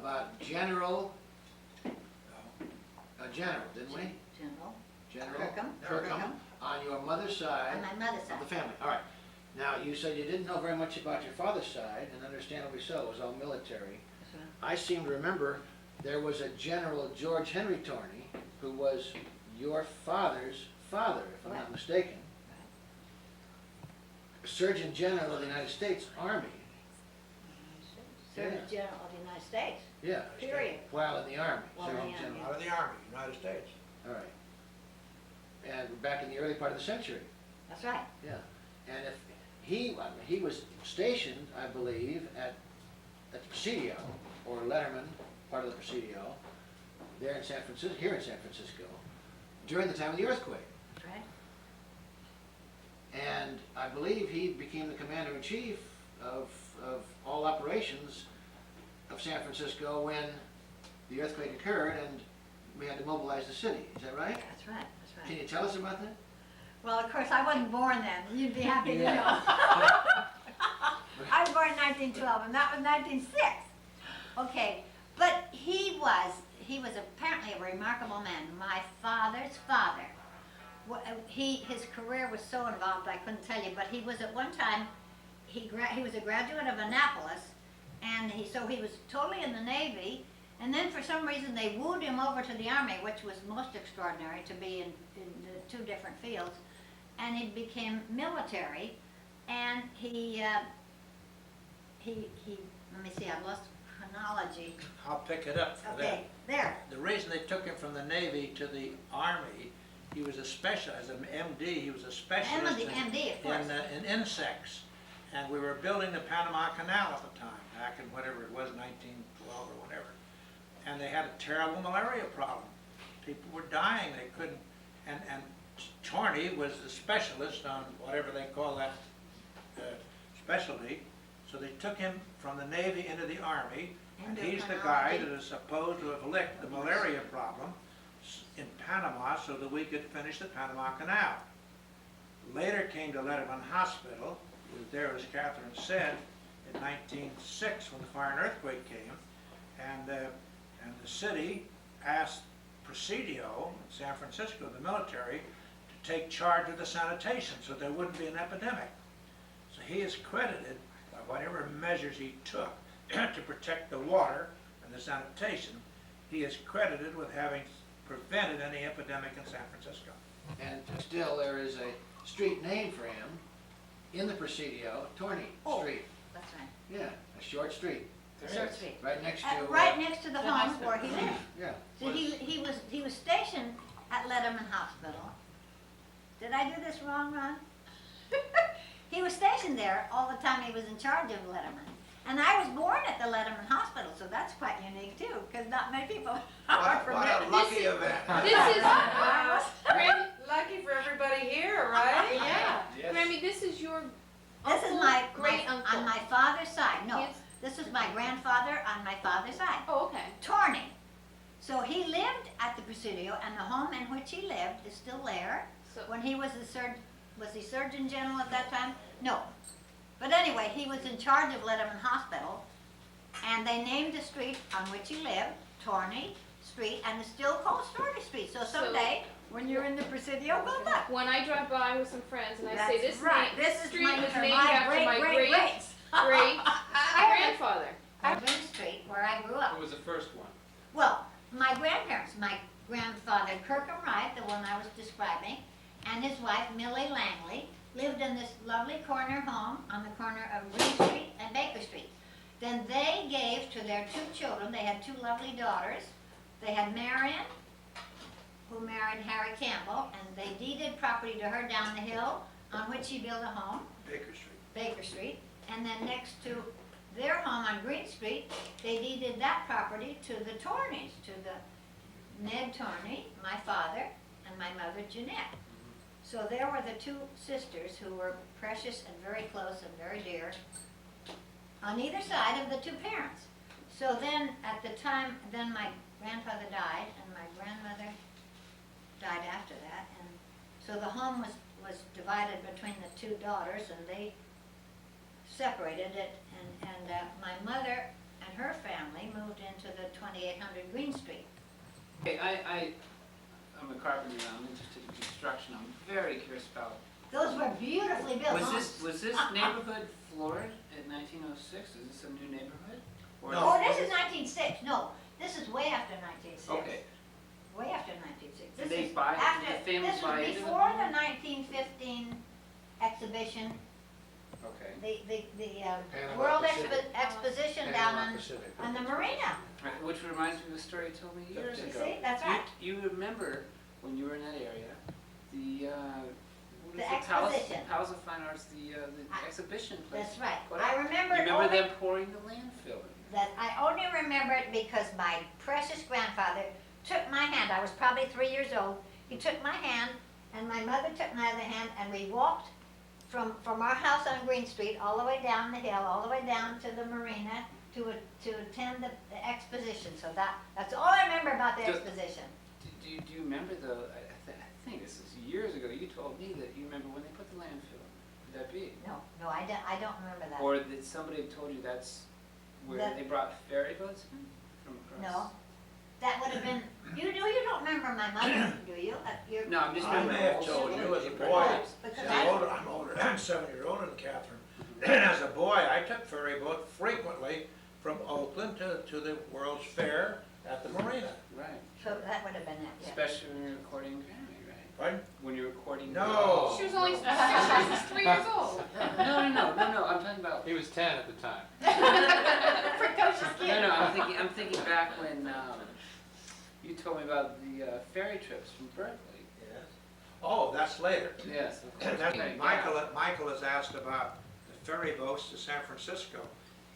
about general, general, didn't we? General. General Kirkham. on your mother's side On my mother's of the side. family. All right. Now, you said you didn't know very much about your father's side, and understandably so, it was all military. That's right. I seem to remember there was a General George Henry Torney, who was your father's father, if I'm not Right. mistaken. Surgeon General of the United States Army. Surgeon Yeah. General of the United States. Yeah. Period. While in the Army. While in Surgeon the General. Army. Out of the Army, United States. All right. And back in the early part of the century. That's right. Yeah. And if he was stationed, I believe, at the Presidio, or Letterman, part of the Presidio, there in San Francisco, here in San Francisco, during the time of the earthquake. That's right. And I believe he became the commander-in-chief of all operations of San Francisco when the earthquake occurred and we had to mobilize the city. Is that right? That's right. That's Can right. you tell us about that? Well, of course, I wasn't born then. You'd be happy to know. I was born in 1912, and that was 1906. Okay, but he was apparently a remarkable man. My father's father. His career was so involved I couldn't tell you, but he was at one time he was a graduate of Annapolis, and so he was totally in the Navy, and then for some reason they wooed him over to the Army, which was most extraordinary to be in the two different fields, and he became military, and he let me see, I've lost chronology. I'll pick it up for Okay, there. that. The reason they took him from the Navy to the Army, he was a specialist, as an MD, he was a specialist MD, of course. in insects. And we were building the Panama Canal at the time, back in whatever it was, 1912 or whatever. And they had a terrible malaria problem. People were dying, they couldn't, and Torney was the specialist on whatever they call that specialty. So they took him from the Navy into the Army, and he's the guy that is supposed to have licked the malaria problem in Panama so that we could finish the Panama Canal. Later came to Letterman Hospital. He was there, as Katharine said, in 1906 when the fire and earthquake came, and the city asked Presidio in San Francisco, the military, to take charge of the sanitation so there wouldn't be an epidemic. So he is credited by whatever measures he took to protect the water and the sanitation. He is credited with having prevented any epidemic in San Francisco. And still there is a street named for him in the Presidio, Torney Street. That's right. Yeah, a short street. Short Street. Right next to... Right next to the home hospital. where he lived. Yeah. So he was stationed at Letterman Hospital. Did I do this wrong, Ron? He was stationed there all the time he was in charge of Letterman. And I was born at the Letterman Hospital, so that's quite unique too, because not many people are from What a there. lucky event. This is, This lucky for everybody here, right? Yeah. Yes. Grammy, this is your is uncle, my great uncle. on my father's side. No, Yes. this is my grandfather on my father's side. Oh, okay. Torney. So he lived at the Presidio, and the home in which he lived is still there. So, When he was was he Surgeon General at that time? No. But anyway, he was in charge of Letterman Hospital, and they named the street on which he lived, Torney Street, and it's still called Torney Street. So someday, when you're in the Presidio, go look. when I drive by with some friends and I say That's this right. name, This is street my, was for named my after my great grandfather. Green Street, where I grew up. What was the first one? Well, my grandparents, my grandfather Kirkham Wright, the one I was describing, and his wife Millie Langley lived in this lovely corner home on the corner of Green Street and Baker Street. Then they gave to their two children, they had two lovely daughters. They had Marion, who married Harry Campbell, and they deeded property to her down the hill on which she built a home, Baker Street. Baker Street. And then next to their home on Green Street, they deeded that property to the Torneys, to the Ned Torney, my father, and my mother Jeanette. So there were the two sisters who were precious and very close and very dear on either side of the two parents. So then at the time, then my grandfather died and my grandmother died after that. And so the home was divided between the two daughters, and they separated it. And my mother and her family, moved into the 2800 Green Street. Okay, I'm a carpenter, I'm interested in construction, I'm very curious about, Those were beautifully built homes. was this neighborhood floored in 1906? Is this a new neighborhood? Or No. Oh, this is 1906, no, this this is way after 1906. Okay, Way after 1906. Did This they is buy it? Did after- the family buy This into is the before home? the 1915 exhibition, okay. the Panama World Pacific. Exposition down Panama on Pacific. the marina. Right, which reminds me of a story you told me years You ago. see, that's right. You remember when you were in that area, the, what The is it, Palace, exposition. Palace of Fine Arts, the I- exhibition place. That's right. What- I remember You remember only them pouring the landfill in? that I only remember it because my precious grandfather took my hand. I was probably 3 years old. He took my hand, and my mother took my other hand, and we walked from our house on Green Street all the way down the hill, all the way down to the marina to attend the exposition. So that's all I remember about the Do- exposition. Do you remember though, I think this is years ago, you told me that you remember when they put the landfill in. Could that be? No, I don't remember that. Or that somebody told you that's where That- they brought ferry boats in from across? No, that would have been. You don't remember my mother, do you? You're- No, I'm just I may remembering. have told you as a boy. Because I'm older, I'm 7 years older than Catherine. As a boy, I took ferry boat frequently from Oakland to the World's Fair at the marina. Right, So that would have been it, yeah. especially when you're recording Grammy, right? Pardon? When you're recording. No. She was only, she was 3 years old. No, I'm talking about, He was 10 at the time. Precocious kid. no, I'm thinking back when, you told me about the ferry trips from Berkeley. Yes. Oh, that's later. Yes, of course. That's- Right, Michael has asked about the ferry boats to San Francisco.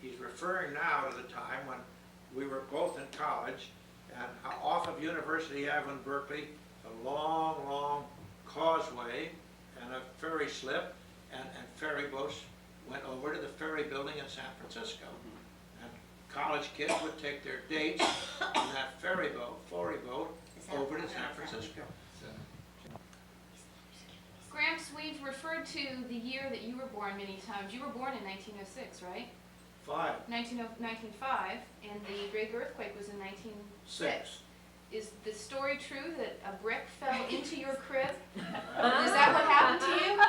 He's referring now to the time when we were both in college, and off of University Avenue in Berkeley, a long, long causeway and a ferry slip, and ferry boats went over to the ferry building in San Francisco. And college kids would take their dates on that ferry boat over to San Francisco. Gramps, we've referred to the year that you were born many times. You were born in 1906, right? 1905, and the Great Earthquake was in 1906. Is the story true that a brick fell into your crib? Is that what happened to you?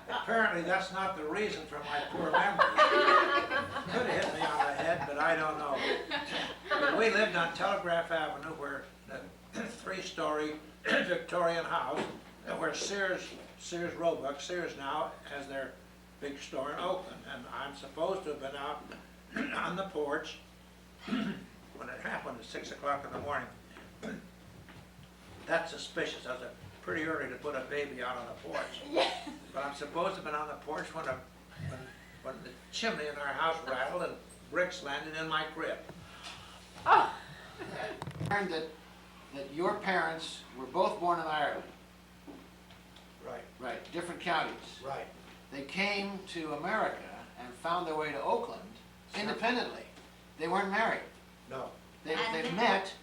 Apparently, that's not the reason for my poor memory. Could have hit me on the head, but I don't know. But we lived on Telegraph Avenue, where the 3-story Victorian house, where Sears Roebuck, Sears now has their big store in Oakland, and I'm supposed to have been out on the porch when it happened at 6 o'clock in the morning. That's suspicious. That's pretty early to put a baby out on the porch. But I'm supposed to have been on the porch when the chimney in our house rattled and bricks landed in my crib. Learned that your parents were both born in Ireland, Right, right, different counties. right. They came to America and found their way to Oakland independently. They weren't married. No. They And- met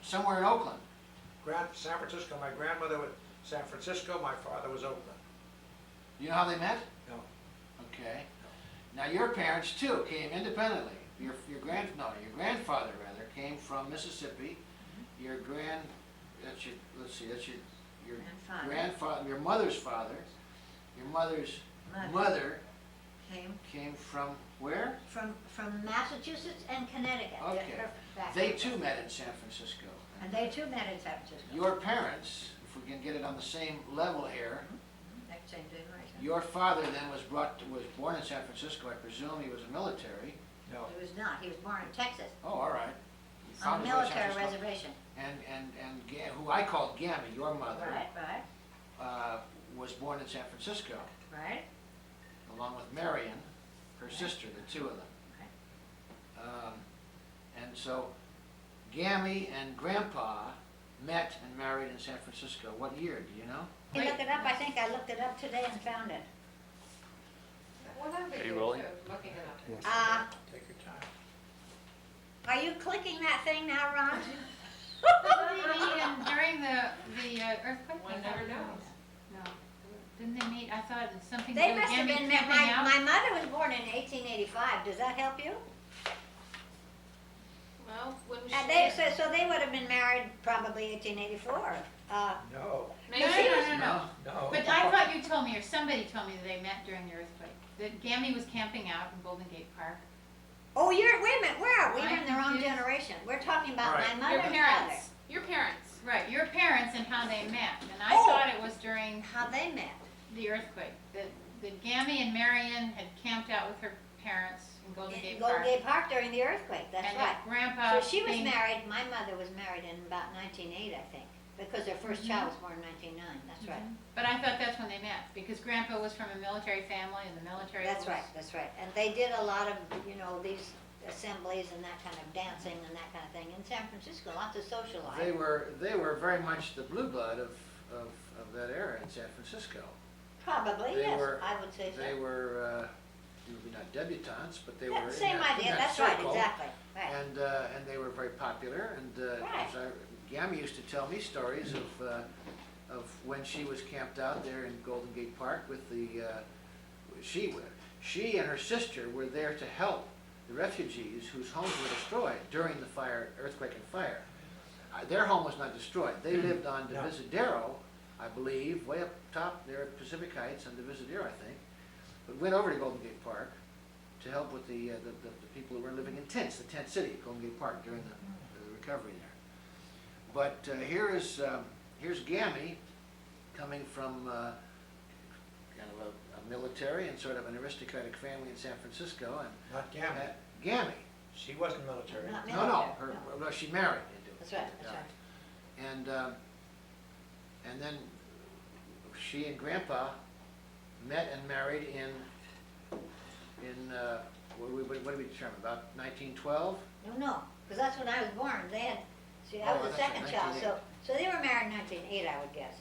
somewhere in Oakland. San Francisco, my grandmother was San Francisco, my father was Oakland. You know how they met? No. Okay. Now your parents too came independently. Your grandfather rather came from Mississippi. Your grandfather, your mother's father, your mother's mother came from where? From Massachusetts and Connecticut. Okay. They're back They there. too met in San Francisco. And they too met in San Francisco. Your parents, if we can get it on the same level here, Next same generation. your father then was born in San Francisco. I presume he was a military. No. He was not, he was born in Texas, Oh, all right. He on found a his way to San military Francisco. reservation. Who I called Gammy, your mother, Right, was born in San Francisco, right. along with Marion, her sister, the two of them. And so Gammy and Grandpa met and married in San Francisco. What year, do you know? You look it up, I think I looked it up today and found it. Are you rolling? Looking it up. Take your time. Are you clicking that thing now, Ron? During the earthquake? One never knows. No. Didn't they meet, I thought it was something to They do with must have Gammy been, camping out? my mother was born in 1885, does that help you? Well, when was And she? so they would have been married probably 1884. No, Maybe No, she no, was. no, no. no. But I thought you told me, or somebody told me that they met during the earthquake, that Gammy was camping out in Golden Gate Park. Oh, wait a minute, where are we? We're I'm in the wrong confused. generation. We're talking about Right. my Your mother and father. parents. Your parents. Right, your parents and how they met, and I Oh. thought it was during How they met. the earthquake, that Gammy and Marion had camped out with her parents in Golden In Gate Golden Park. Gate Park during the earthquake, that's And right. that Grandpa So she was being- married, my mother was married in about 1908, I think, because their first child was born in 1909, that's right. But I thought that's when they met, because Grandpa was from a military family, and the military was... That's right. And they did a lot of, these assemblies and that kind of dancing and that kind of thing in San Francisco, lots of social life. They were very much the blue blood of that era in San Francisco. Probably, They yes, were- I would say so. They were, maybe not debutantes, but they were Yeah, in same that, idea, in that that's right, circle. exactly, right. And they were very popular, and Right. Gammy used to tell me stories of when she was camped out there in Golden Gate Park with she and her sister were there to help the refugees whose homes were destroyed during the earthquake and fire. Their home was not destroyed. They lived on No. Divisadero, I believe, way up top there at Pacific Heights on Divisadero, I think, but went over to Golden Gate Park to help with the people who were living in tents, the tent city, Golden Gate Park, during the recovery there. But here's Gammy coming from kind of a military and sort of an aristocratic family in San Francisco, and Not Gammy. Gammy. She wasn't military. Not No, military, no, she married into it. That's right, that's right. And then she and Grandpa met and married in what do we determine, about 1912? No, because that's when I was born, I Oh, was the that's right, second child, 1908. so they were married in 1908, I would guess.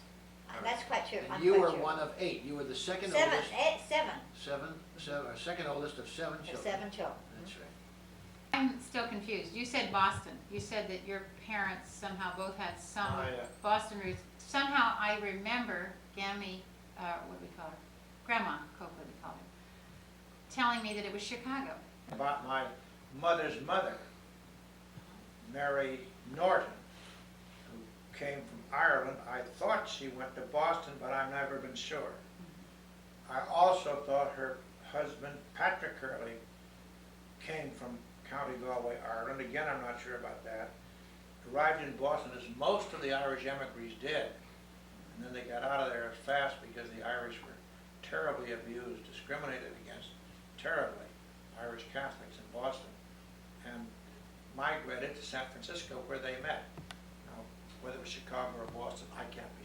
That's quite true, I'm And you quite were sure. one of 8. You were the second Seven, oldest, second oldest of 7 children. 7 children. That's right. I'm still confused. You said Boston. You said that your parents somehow both had some Yeah. Boston roots. Somehow I remember Gammy, what do we call her? Grandma Coakley, we call her, telling me that it was Chicago. About my mother's mother, Mary Norton, who came from Ireland. I thought she went to Boston, but I've never been sure. I also thought her husband, Patrick Curley, came from County Galway, Ireland. Again, I'm not sure about that. Arrived in Boston as most of the Irish emigres did. And then they got out of there as fast because the Irish were terribly abused, discriminated against terribly, Irish Catholics in Boston, and migrated to San Francisco where they met. Now, whether it was Chicago or Boston, I can't be